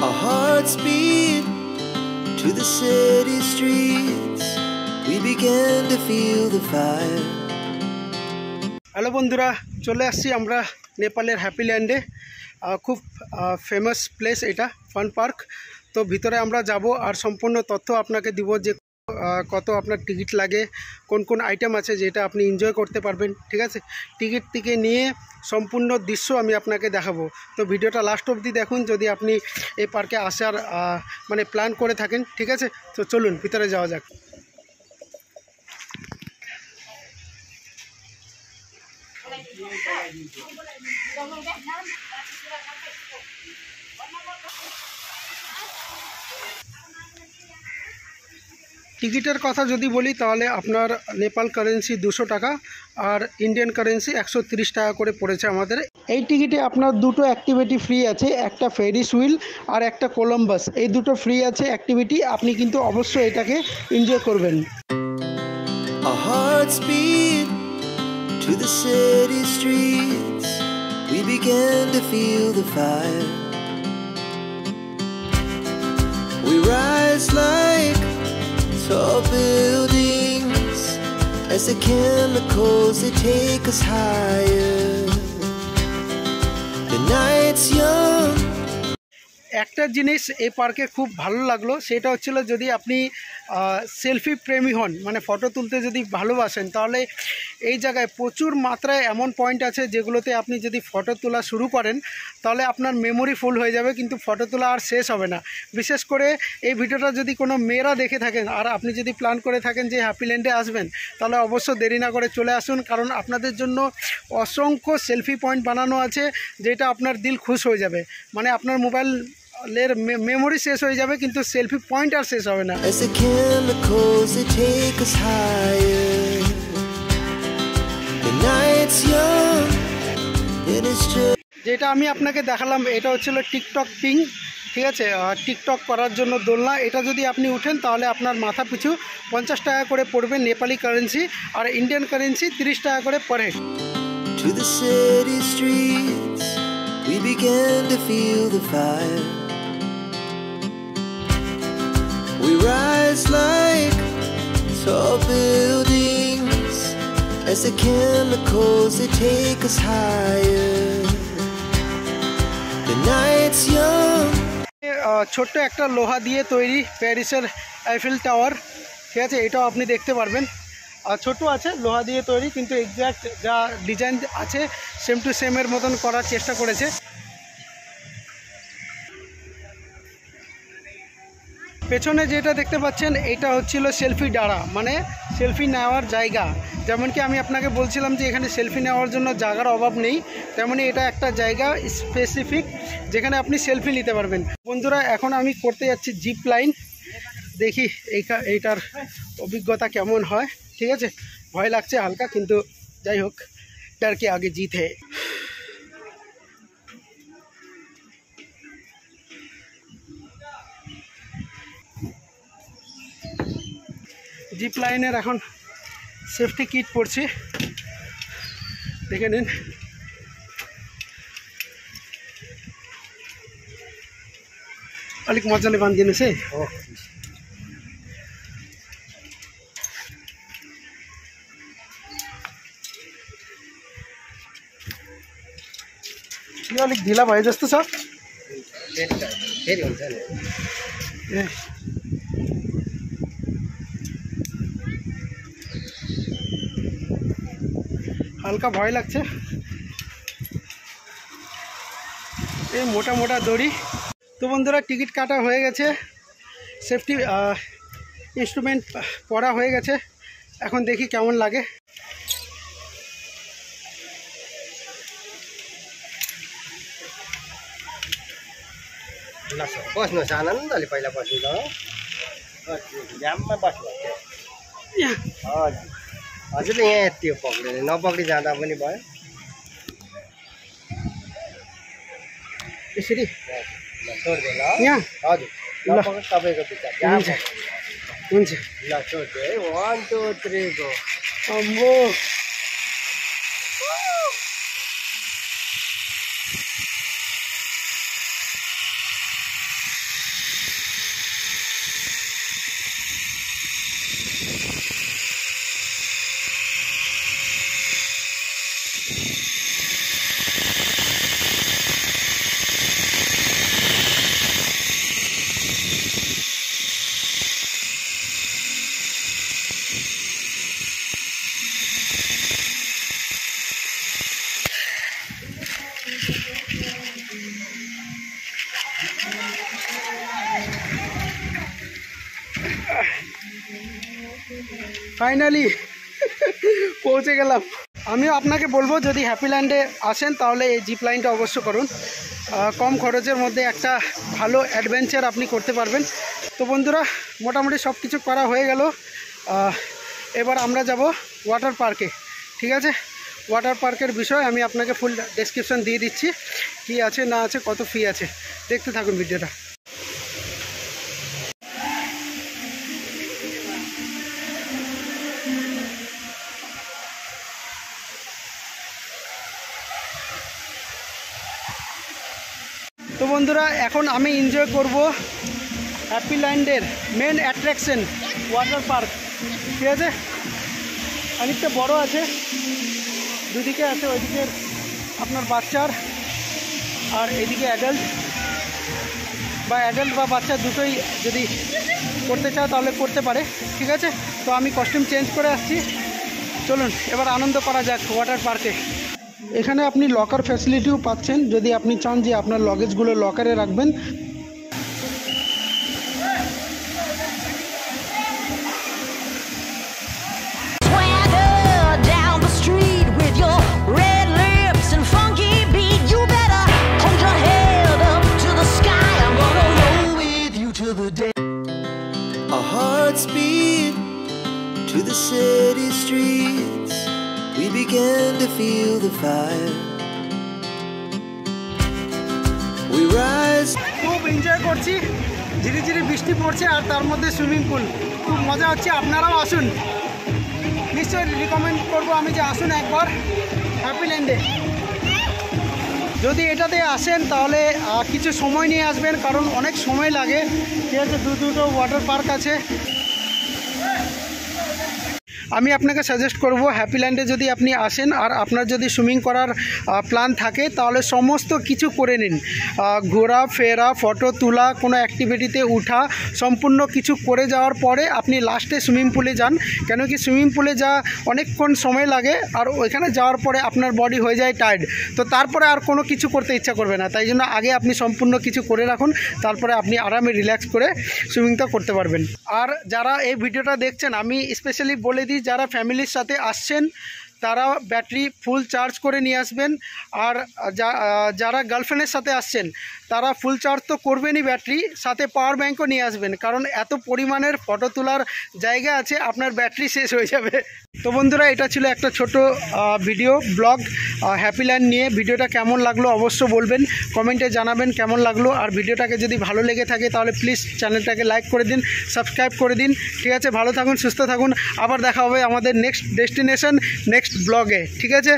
Our hearts beat to the city streets. We began to feel the fire. Hello বন্ধুরা, চলে আসছি আমরা নেপালের হ্যাপিল্যান্ডে। খুব ফেমাস প্লেস এটা, ফান পার্ক। তো ভিতরে আমরা যাব আর সম্পূর্ণ তথ্য আপনাকে দিব যে কত আপনার টিকিট লাগে, কোন কোন আইটেম আছে যেটা আপনি এনজয় করতে পারবেন। ঠিক আছে, টিকিট থেকে নিয়ে সম্পূর্ণ দৃশ্য আমি আপনাকে দেখাবো। তো ভিডিওটা লাস্ট অবধি দেখুন যদি আপনি এই পার্কে আসার মানে প্ল্যান করে থাকেন। ঠিক আছে, তো চলুন ভিতরে যাওয়া যাক। টিকিটের কথা যদি বলি তাহলে আপনার নেপাল কারেন্সি 200 টাকা আর ইন্ডিয়ান কারেন্সি 130 টাকা করে পড়েছে আমাদের। এই টিকিটে আপনার দুটো অ্যাক্টিভিটি ফ্রি আছে, একটা ফেরিস হুইল আর একটা কোলম্বাস। এই দুটো ফ্রি আছে অ্যাক্টিভিটি, আপনি কিন্তু অবশ্যই এটাকে এনজয় করবেন। Our hearts beat to the city streets. We began to feel the fire. We rise like tall buildings as the chemicals they take us higher. The night's young. একটা জিনিস এই পার্কে খুব ভালো লাগলো, সেটা হচ্ছিল যদি আপনি সেলফি প্রেমী হন, মানে ফটো তুলতে যদি ভালোবাসেন, তাহলে এই জায়গায় প্রচুর মাত্রায় এমন পয়েন্ট আছে যেগুলোতে আপনি যদি ফটো তোলা শুরু করেন তাহলে আপনার মেমোরি ফুল হয়ে যাবে, কিন্তু ফটো তোলা আর শেষ হবে না। বিশেষ করে এই ভিডিওটা যদি কোনো মেয়েরা দেখে থাকেন আর আপনি যদি প্ল্যান করে থাকেন যে হ্যাপিল্যান্ডে আসবেন, তাহলে অবশ্য দেরি না করে চলে আসুন, কারণ আপনাদের জন্য অসংখ্য সেলফি পয়েন্ট বানানো আছে যেটা আপনার দিল খুশ হয়ে যাবে। মানে আপনার মোবাইলের মেমোরি শেষ হয়ে যাবে কিন্তু সেলফি পয়েন্ট আর শেষ হবে না। As the chemicals they take us higher. The night's young and it's just. যেটা আমি আপনাকে দেখালাম এটা হচ্ছিল টিকটক কিং। ঠিক আছে, টিকটক করার জন্য দোলনা। এটা যদি আপনি উঠেন তাহলে আপনার মাথা পিছু 50 টাকা করে পড়বে নেপালি কারেন্সি, আর ইন্ডিয়ান কারেন্সি 30 টাকা করে per head. To the city streets, we began to feel the fire. We rise like tall buildings as the chemicals they take us higher. The night's young. ছোট্ট একটা লোহা দিয়ে তৈরি প্যারিসের আইফেল টাওয়ার। ঠিক আছে, এটাও আপনি দেখতে পারবেন। আর ছোট আছে, লোহা দিয়ে তৈরি, কিন্তু এক্স্যাক্ট যা ডিজাইন আছে সেম টু সেমের মতন করার চেষ্টা করেছে। পেছনে যেটা দেখতে পাচ্ছেন এটা হচ্ছিল সেলফি ডাঁড়া, মানে সেলফি নেওয়ার জায়গা। যেমন কি আমি আপনাকে বলছিলাম যে এখানে সেলফি নেওয়ার জন্য জায়গার অভাব নেই, তেমনি এটা একটা জায়গা স্পেসিফিক যেখানে আপনি সেলফি নিতে পারবেন। বন্ধুরা, এখন আমি করতে যাচ্ছি জিপ লাইন। দেখি এইটার অভিজ্ঞতা কেমন হয়। ঠিক আছে, ভয় লাগছে হালকা, কিন্তু যাই হোক, ডর কে আগে জিত হে। জিপ লাইনের এখন সেফটি কিট পড়ছি, দেখে নিন। अलिक मजाले बाँधिदिनुहोस् है। यो अलिक ढिला भए जस्तो छ। फेरि हुन्छ नि। ए হালকা ভয় লাগছে। এই মোটা মোটা দড়ি। তো বন্ধুরা, টিকিট কাটা হয়ে গেছে, সেফটি ইনস্ট্রুমেন্ট পরা হয়ে গেছে। এখন দেখি কেমন লাগে। बस्नुहोस् आनन्दले, पहिला बस्नु त जाममा बस्नु। हजुरले यहाँ त्यो पक्रिँदैन, नपक्रि जाँदा पनि भयो। यसरी छोड्दै ल। यहाँ हजुर नपक्रि तपाईँको विचार। हुन्छ हुन्छ। ल छोड्दै है, 1 2 3 गो। अम्बो ফাইনালি পৌঁছে গেলাম। আমিও আপনাকে বলবো যদি হ্যাপিল্যান্ডে আসেন তাহলে এই জিপ লাইনটা অবশ্য করুন। কম খরচের মধ্যে একটা ভালো অ্যাডভেঞ্চার আপনি করতে পারবেন। তো বন্ধুরা মোটামুটি সব কিছু করা হয়ে গেল। এবার আমরা যাব ওয়াটার পার্কে। ঠিক আছে, ওয়াটার পার্কের বিষয় আমি আপনাকে ফুল ডেসক্রিপশন দিয়ে দিচ্ছি, কি আছে না আছে, কত ফি আছে। দেখতে থাকুন ভিডিওটা। তো বন্ধুরা এখন আমি এনজয় করব হ্যাপিল্যান্ডের মেন অ্যাট্রাকশন ওয়াটার পার্ক। ঠিক আছে, অনেকটা বড় আছে, দুদিকে আছে, ওইদিকে আপনার বাচ্চার আর এদিকে অ্যাডাল্ট বা বাচ্চা দুটোই যদি করতে চায় তাহলে করতে পারে। ঠিক আছে, তো আমি কস্টিউম চেঞ্জ করে আসছি, চলুন এবার আনন্দ করা যাক ওয়াটার পার্কে। এখানে আপনি লকার ফ্যাসিলিটিও পাচ্ছেন, যদি আপনি চান যে আপনার লগেজগুলো লকারে রাখবেন। Our hearts beat to the city streets. We began to feel the fire. We rise. খুব এনজয় করছি, ধীরে ধীরে বৃষ্টি পড়ছে আর তার মধ্যে সুইমিং পুল, খুব মজা হচ্ছে। আপনারাও আসুন, নিশ্চয়ই রিকমেন্ড করবো আমি যে আসুন একবার হ্যাপিল্যান্ডে। যদি এটাতে আসেন তাহলে কিছু সময় নিয়ে আসবেন, কারণ অনেক সময় লাগে। ঠিক আছে, দুটো ওয়াটার পার্ক আছে। আমি আপনাকে সাজেস্ট করব হ্যাপিল্যান্ডে যদি আপনি আসেন আর আপনার যদি সুইমিং করার প্ল্যান থাকে তাহলে সমস্ত কিছু করে নিন। ঘোরা ফেরা, ফটো তোলা, কোনো অ্যাক্টিভিটিতে উঠা, সম্পূর্ণ কিছু করে যাওয়ার পরে আপনি লাস্টে সুইমিং পুলে যান। কেন কি সুইমিং পুলে যা অনেকক্ষণ সময় লাগে আর ওইখানে যাওয়ার পরে আপনার বডি হয়ে যায় টায়ার্ড, তো তারপরে আর কোনো কিছু করতে ইচ্ছা করবে না। তাই জন্য আগে আপনি সম্পূর্ণ কিছু করে রাখুন, তারপরে আপনি আরামে রিল্যাক্স করে সুইমিংটা করতে পারবেন। আর যারা এই ভিডিওটা দেখছেন আমি স্পেশালি বলে দিই, যারা ফ্যামিলির সাথে আসছেন তারা ব্যাটারি ফুল চার্জ করে নিয়ে আসবেন। আর যারা গার্লফ্রেন্ডের সাথে আসছেন তারা ফুল চার্জ তো করবেনই, ব্যাটারি সাথে পাওয়ার ব্যাঙ্কও নিয়ে আসবেন, কারণ এত পরিমাণের ফটো তোলার জায়গা আছে, আপনার ব্যাটারি শেষ হয়ে যাবে। তো বন্ধুরা এটা ছিল একটা ছোট ভিডিও ব্লগ হ্যাপিল্যান্ড নিয়ে। ভিডিওটা কেমন লাগলো অবশ্য বলবেন, কমেন্টে জানাবেন কেমন লাগলো। আর ভিডিওটাকে যদি ভালো লেগে থাকে তাহলে প্লিজ চ্যানেলটাকে লাইক করে দিন, সাবস্ক্রাইব করে দিন। ঠিক আছে, ভালো থাকুন, সুস্থ থাকুন, আবার দেখা হবে আমাদের নেক্সট ডেস্টিনেশন নেক্সট ব্লগে। ঠিক আছে।